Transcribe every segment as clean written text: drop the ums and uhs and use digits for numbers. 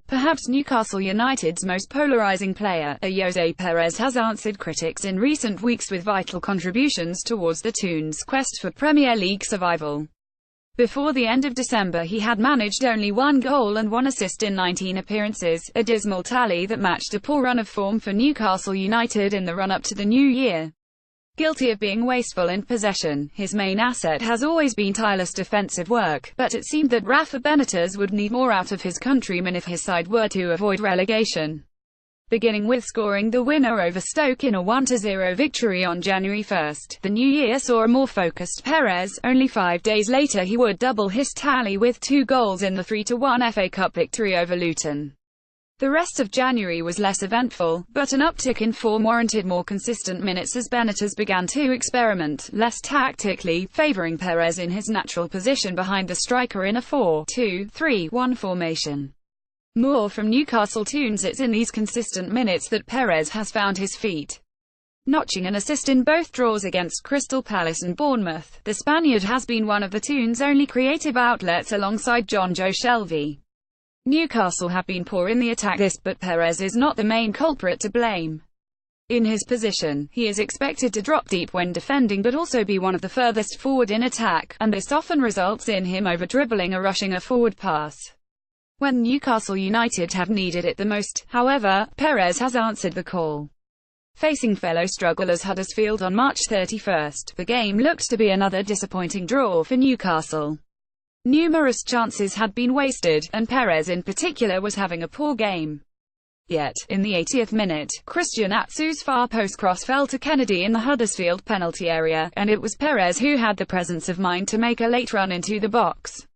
Perhaps Newcastle United's most polarizing player, Ayoze Pérez has answered critics in recent weeks with vital contributions towards the Toons' quest for Premier League survival. Before the end of December he had managed only 1 goal and 1 assist in 19 appearances, a dismal tally that matched a poor run of form for Newcastle United in the run-up to the new year. Guilty of being wasteful in possession, his main asset has always been tireless defensive work, but it seemed that Rafa Benitez would need more out of his countryman if his side were to avoid relegation. Beginning with scoring the winner over Stoke in a 1-0 victory on January 1, the new year saw a more focused Pérez. Only 5 days later he would double his tally with 2 goals in the 3-1 FA Cup victory over Luton. The rest of January was less eventful, but an uptick in form warranted more consistent minutes as Benitez began to experiment, less tactically, favouring Pérez in his natural position behind the striker in a 4-2-3-1 formation. More from Newcastle Toons. It's in these consistent minutes that Pérez has found his feet. Notching an assist in both draws against Crystal Palace and Bournemouth, the Spaniard has been one of the Toons' only creative outlets alongside Jonjo Shelvey. Newcastle have been poor in the attack but Pérez is not the main culprit to blame. In his position, he is expected to drop deep when defending but also be one of the furthest forward in attack, and this often results in him over-dribbling or rushing a forward pass. When Newcastle United have needed it the most, however, Pérez has answered the call. Facing fellow strugglers Huddersfield on March 31, the game looked to be another disappointing draw for Newcastle. Numerous chances had been wasted, and Pérez in particular was having a poor game. Yet, in the 80th minute, Christian Atsu's far post cross fell to Kennedy in the Huddersfield penalty area, and it was Pérez who had the presence of mind to make a late run into the box.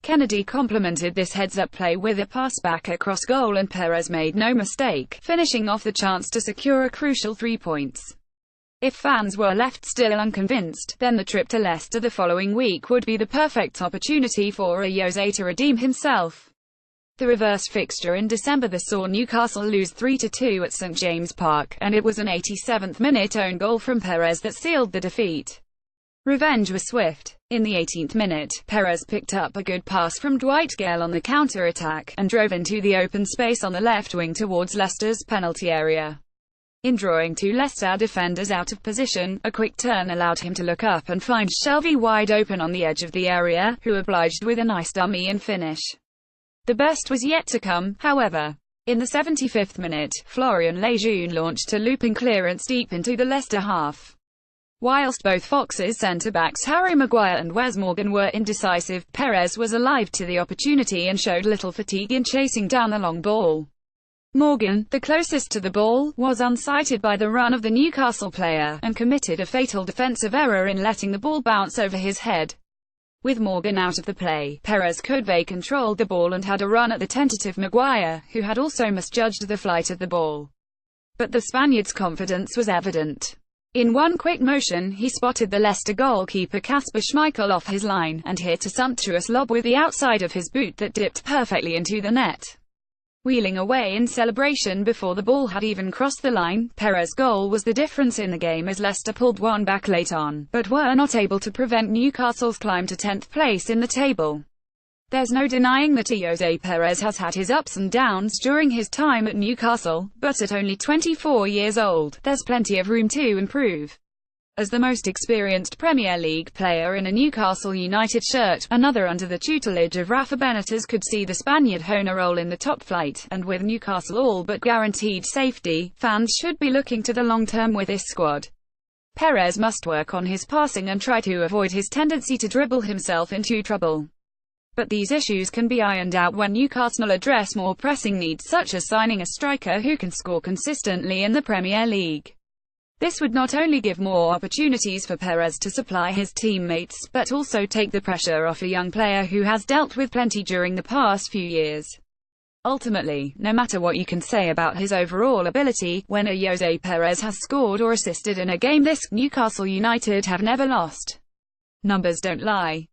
Kennedy complemented this heads-up play with a pass back across goal and Pérez made no mistake, finishing off the chance to secure a crucial 3 points. If fans were left still unconvinced, then the trip to Leicester the following week would be the perfect opportunity for Ayoze to redeem himself. The reverse fixture in December saw Newcastle lose 3-2 at St James Park, and it was an 87th minute own goal from Pérez that sealed the defeat. Revenge was swift. In the 18th minute, Pérez picked up a good pass from Dwight Gale on the counter-attack, and drove into the open space on the left wing towards Leicester's penalty area. In drawing 2 Leicester defenders out of position, a quick turn allowed him to look up and find Shelvey wide open on the edge of the area, who obliged with a nice dummy and finish. The best was yet to come, however. In the 75th minute, Florian Lejeune launched a looping clearance deep into the Leicester half. Whilst both Foxes' centre-backs Harry Maguire and Wes Morgan were indecisive, Pérez was alive to the opportunity and showed little fatigue in chasing down the long ball. Morgan, the closest to the ball, was unsighted by the run of the Newcastle player, and committed a fatal defensive error in letting the ball bounce over his head. With Morgan out of the play, Pérez could control the ball and had a run at the tentative Maguire, who had also misjudged the flight of the ball. But the Spaniard's confidence was evident. In one quick motion, he spotted the Leicester goalkeeper Kasper Schmeichel off his line, and hit a sumptuous lob with the outside of his boot that dipped perfectly into the net. Wheeling away in celebration before the ball had even crossed the line, Pérez's goal was the difference in the game as Leicester pulled one back late on, but were not able to prevent Newcastle's climb to 10th place in the table. There's no denying that Ayoze Pérez has had his ups and downs during his time at Newcastle, but at only 24 years old, there's plenty of room to improve. As the most experienced Premier League player in a Newcastle United shirt, another under the tutelage of Rafa Benitez could see the Spaniard hone a role in the top flight, and with Newcastle all but guaranteed safety, fans should be looking to the long term with this squad. Pérez must work on his passing and try to avoid his tendency to dribble himself into trouble. But these issues can be ironed out when Newcastle address more pressing needs such as signing a striker who can score consistently in the Premier League. This would not only give more opportunities for Pérez to supply his teammates, but also take the pressure off a young player who has dealt with plenty during the past few years. Ultimately, no matter what you can say about his overall ability, when Ayoze Pérez has scored or assisted in a game this Newcastle United have never lost. Numbers don't lie.